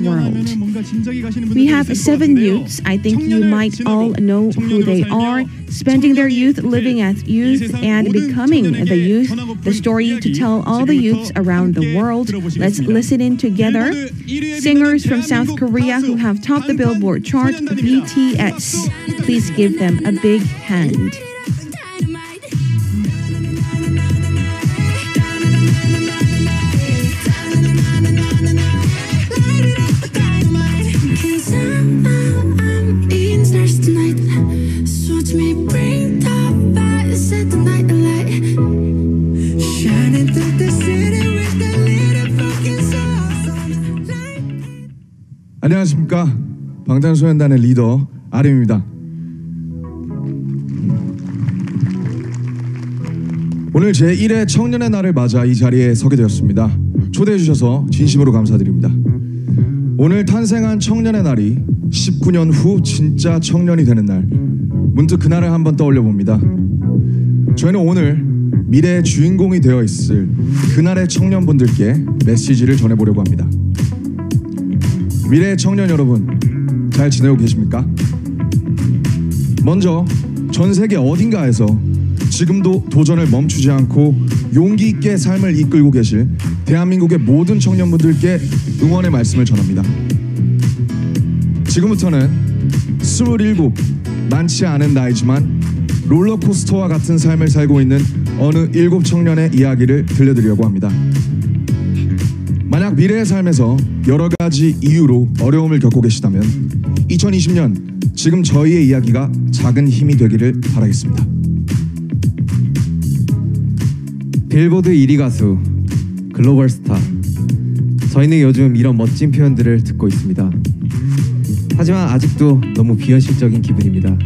world. We have 7 youths. I think you might all know who they are, spending their youth living as youth and becoming the youth, the story to tell all the youths around the world. Let's listen in together. Singers from South Korea who have topped the Billboard chart, BTS. Please give them a big hand. 안녕하십니까, 방탄소년단의 리더 RM입니다. 오늘 제1회 청년의 날을 맞아 이 자리에 서게 되었습니다. 초대해 주셔서 진심으로 감사드립니다. 오늘 탄생한 청년의 날이 19년 후 진짜 청년이 되는 날, 문득 그날을 한번 떠올려 봅니다. 저희는 오늘 미래의 주인공이 되어 있을 그날의 청년분들께 메시지를 전해보려고 합니다. 미래의 청년 여러분, 잘 지내고 계십니까? 먼저 전 세계 어딘가에서 지금도 도전을 멈추지 않고 용기 있게 삶을 이끌고 계실 대한민국의 모든 청년분들께 응원의 말씀을 전합니다. 지금부터는 27, 많지 않은 나이지만 롤러코스터와 같은 삶을 살고 있는 어느 7 청년의 이야기를 들려드리려고 합니다. 만약 미래의 삶에서 여러 가지 이유로 어려움을 겪고 계시다면 2020년 지금 저희의 이야기가 작은 힘이 되기를 바라겠습니다. 빌보드 1위 가수, 글로벌 스타. 저희는 요즘 이런 멋진 표현들을 듣고 있습니다. 하지만 아직도 너무 비현실적인 기분입니다.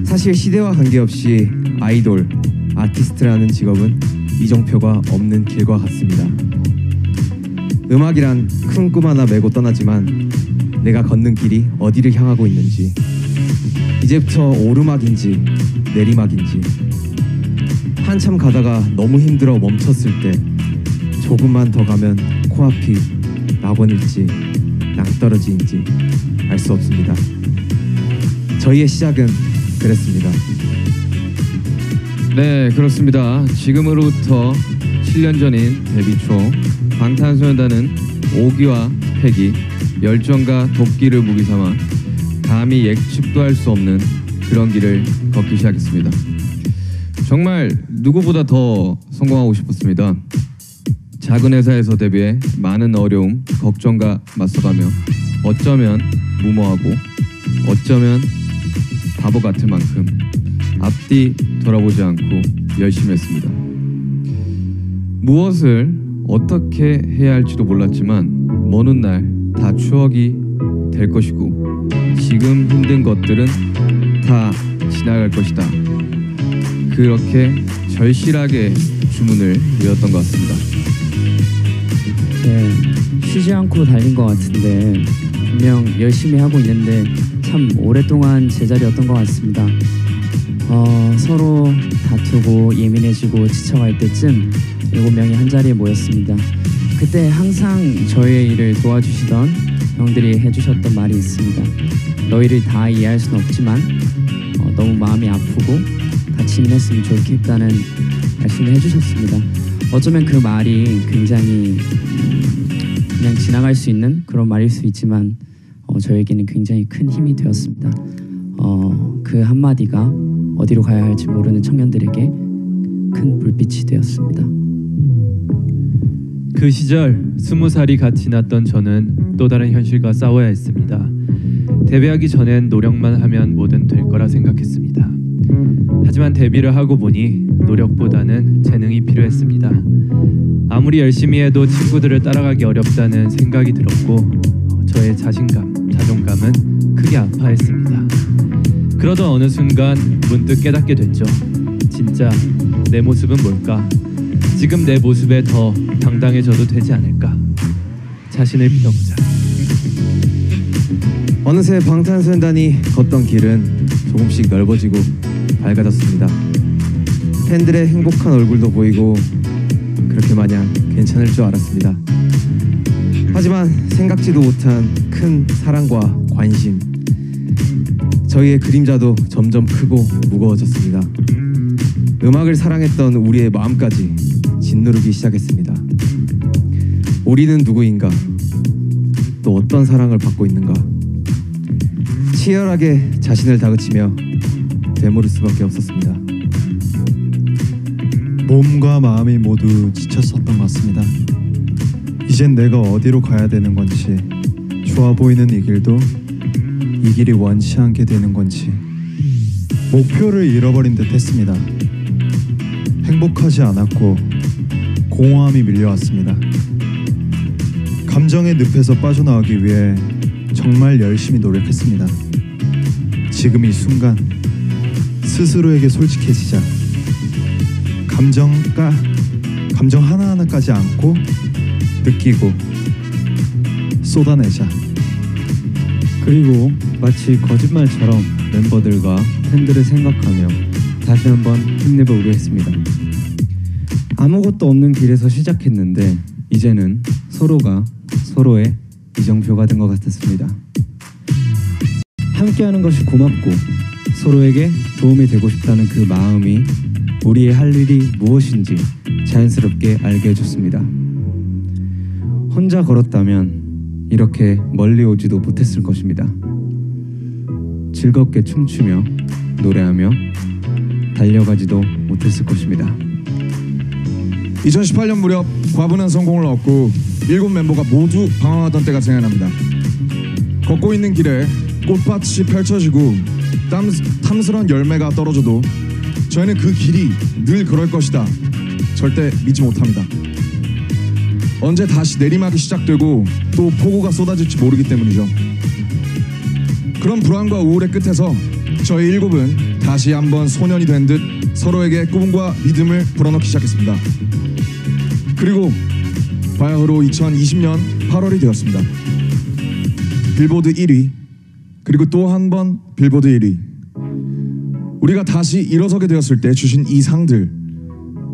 사실 시대와 관계없이 아이돌, 아티스트라는 직업은 이정표가 없는 길과 같습니다. 음악이란 큰 꿈 하나 메고 떠나지만 내가 걷는 길이 어디를 향하고 있는지, 이제부터 오르막인지 내리막인지, 한참 가다가 너무 힘들어 멈췄을 때 조금만 더 가면 코앞이 낙원일지 낭떠러지인지 알 수 없습니다. 저희의 시작은 그랬습니다. 네, 그렇습니다. 지금으로부터 7년 전인 데뷔 초 방탄소년단은 오기와 패기, 열정과 도끼를 무기 삼아 감히 예측도 할 수 없는 그런 길을 걷기 시작했습니다. 정말 누구보다 더 성공하고 싶었습니다. 작은 회사에서 데뷔해 많은 어려움, 걱정과 맞서가며 어쩌면 무모하고 어쩌면 바보 같을 만큼 앞뒤 돌아보지 않고 열심히 했습니다. 무엇을 어떻게 해야 할지도 몰랐지만 먼 훗날 다 추억이 될 것이고 지금 힘든 것들은 다 지나갈 것이다. 그렇게 절실하게 주문을 외웠던 것 같습니다. 네, 쉬지 않고 달린 것 같은데 분명 열심히 하고 있는데 참 오랫동안 제자리였던 것 같습니다. 서로 다투고 예민해지고 지쳐갈 때쯤 7명이 한자리에 모였습니다. 그때 항상 저희의 일을 도와주시던 형들이 해주셨던 말이 있습니다. 너희를 다 이해할 수는 없지만 너무 마음이 아프고 같이 힘냈으면 좋겠다는 말씀을 해주셨습니다. 어쩌면 그 말이 굉장히 그냥 지나갈 수 있는 그런 말일 수 있지만 저에게는 굉장히 큰 힘이 되었습니다. 그 한마디가 어디로 가야 할지 모르는 청년들에게 큰 불빛이 되었습니다. 그 시절 20살이 갓 지났던 저는 또 다른 현실과 싸워야 했습니다. 데뷔하기 전엔 노력만 하면 뭐든 될 거라 생각했습니다. 하지만 데뷔를 하고 보니 노력보다는 재능이 필요했습니다. 아무리 열심히 해도 친구들을 따라가기 어렵다는 생각이 들었고 저의 자신감, 자존감은 크게 아파했습니다. 그러던 어느 순간 문득 깨닫게 됐죠. 진짜 내 모습은 뭘까? 지금 내 모습에 더 당당해져도 되지 않을까? 자신을 믿어보자. 어느새 방탄소년단이 걷던 길은 조금씩 넓어지고 밝아졌습니다. 팬들의 행복한 얼굴도 보이고 그렇게 마냥 괜찮을 줄 알았습니다. 하지만 생각지도 못한 큰 사랑과 관심, 저희의 그림자도 점점 크고 무거워졌습니다. 음악을 사랑했던 우리의 마음까지 짓누르기 시작했습니다. 우리는 누구인가? 또 어떤 사랑을 받고 있는가? 치열하게 자신을 다그치며 되물을 수밖에 없었습니다. 몸과 마음이 모두 지쳤었던 것 같습니다. 이젠 내가 어디로 가야 되는 건지, 좋아 보이는 이 길도 이 길이 원치 않게 되는 건지 목표를 잃어버린 듯 했습니다. 행복하지 않았고 공허함이 밀려왔습니다. 감정의 늪에서 빠져나오기 위해 정말 열심히 노력했습니다. 지금 이 순간 스스로에게 솔직해지자. 감정 하나하나까지 안고 느끼고 쏟아내자. 그리고 마치 거짓말처럼 멤버들과 팬들을 생각하며 다시 한번 힘내보기로 했습니다. 아무것도 없는 길에서 시작했는데 이제는 서로가 서로의 이정표가 된 것 같았습니다. 함께하는 것이 고맙고 서로에게 도움이 되고 싶다는 그 마음이 우리의 할 일이 무엇인지 자연스럽게 알게 해줬습니다. 혼자 걸었다면 이렇게 멀리 오지도 못했을 것입니다. 즐겁게 춤추며 노래하며 달려가지도 못했을 것입니다. 2018년 무렵 과분한 성공을 얻고 7멤버가 모두 방황하던 때가 생각납니다. 걷고 있는 길에 꽃밭이 펼쳐지고 탐스런 열매가 떨어져도 저희는 그 길이 늘 그럴 것이다 절대 믿지 못합니다. 언제 다시 내리막이 시작되고 또 폭우가 쏟아질지 모르기 때문이죠. 그런 불안과 우울의 끝에서 저희 7은 다시 한번 소년이 된 듯 서로에게 꿈과 믿음을 불어넣기 시작했습니다. 그리고 바야흐로 2020년 8월이 되었습니다. 빌보드 1위, 그리고 또 한 번 빌보드 1위. 우리가 다시 일어서게 되었을 때 주신 이 상들,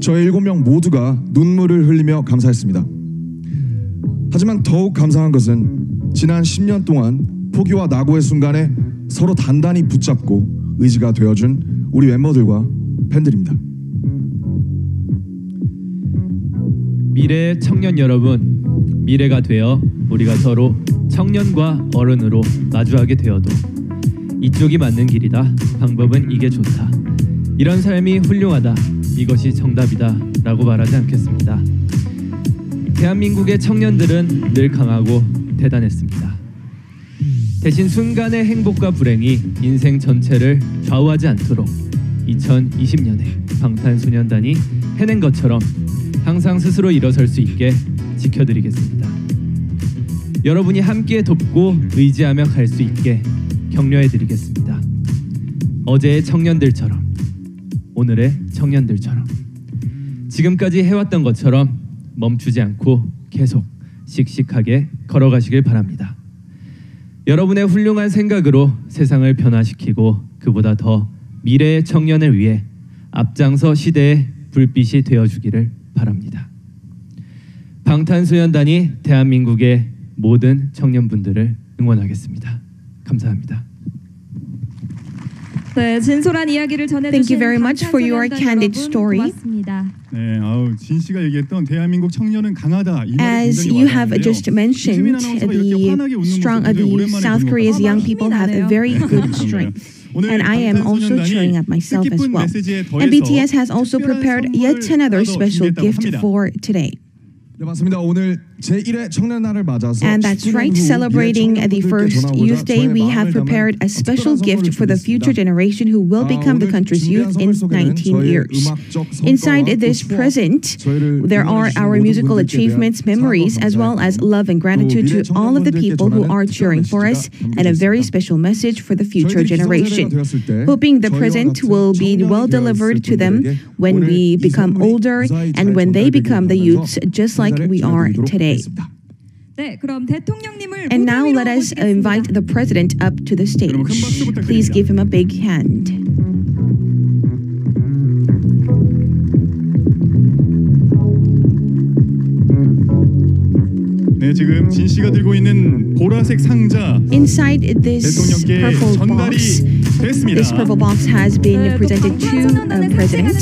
저희 7명 모두가 눈물을 흘리며 감사했습니다. 하지만 더욱 감사한 것은 지난 10년 동안 포기와 낙오의 순간에 서로 단단히 붙잡고 의지가 되어준 우리 멤버들과 팬들입니다. 미래의 청년 여러분, 미래가 되어 우리가 서로 청년과 어른으로 마주하게 되어도 이쪽이 맞는 길이다, 방법은 이게 좋다, 이런 삶이 훌륭하다, 이것이 정답이다 라고 말하지 않겠습니다. 대한민국의 청년들은 늘 강하고 대단했습니다. 대신 순간의 행복과 불행이 인생 전체를 좌우하지 않도록 2020년에 방탄소년단이 해낸 것처럼 항상 스스로 일어설 수 있게 지켜드리겠습니다. 여러분이 함께 돕고 의지하며 갈 수 있게 격려해드리겠습니다. 어제의 청년들처럼, 오늘의 청년들처럼, 지금까지 해왔던 것처럼 멈추지 않고 계속 씩씩하게 걸어가시길 바랍니다. 여러분의 훌륭한 생각으로 세상을 변화시키고 그보다 더 미래의 청년을 위해 앞장서 시대의 불빛이 되어주기를 바랍니다. 방탄소년단이 대한민국의 모든 청년분들을 응원하겠습니다. 감사합니다. 네, 진솔한 이야기를 전해주신 Thank you very much for your candid story. 고맙습니다. 네, 진 씨가 얘기했던 대한민국 청년은 강하다. 이 말이 As 굉장히 you have 와닿는데요. just mentioned, 유시민 아나운서가 이렇게 환하게 웃는 모습을 오랜만에 South 보는 것 Korea's 같아요. young people have a very good strength. And I am also cheering up myself as well. And BTS has also prepared yet another special gift for today. 네, 맞습니다. 오늘 제1회 청년날을 맞아서 And that's right, celebrating the first Youth Day, we have prepared a special gift for the future generation who will become the country's youth in 19 years. Inside this present, there are our musical achievements, memories, as well as love and gratitude to all of the people who are cheering for us, and a very special message for the future generation. Hoping the present will be well delivered to them when we become older and when they become the youths just like we are today. 네, 그럼 대통령님을 And now let us invite the president up to the stage. Please give him a big hand. 네, 지금 진 씨가 들고 있는 보라색 상자 Inside this 대통령께 purple 전달이 box, 됐습니다. this purple box has been presented to President,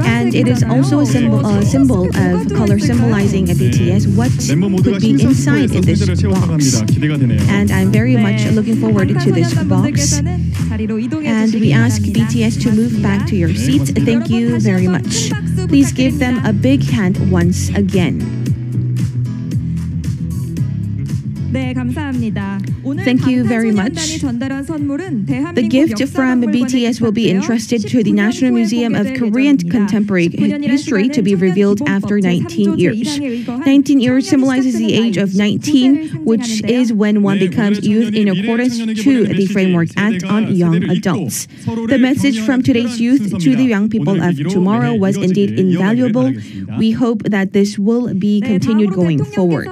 and it is also a symbol of color symbolizing a BTS. What 멤버 모두가 could be inside 심사숙고해서 in this 상자를 채웠다고 box? 합니다. 기대가 되네요. And I'm very much looking forward to this box. And we ask BTS to move back to your seats. Thank you very much. Please give them a big hand once again. 네, 감사합니다. 오늘 Thank you very much. 방탄소년단이 전달한 선물은 대한민국 The gift from 역사박물관에 BTS will be 집합되어 entrusted to the 19년 National 후에 Museum of 공개될 Korean 예정입니다. Contemporary 19년이란 History to be 시간은 revealed 청년 after 기본법 19 제3조 years. 제2항에 의거한 19 years 청년이 symbolizes the age of 19, which is when one becomes youth in accordance to the Framework Act on Young Adults. The message from today's youth to the young people of tomorrow was indeed invaluable. We hope that this will be continued going forward.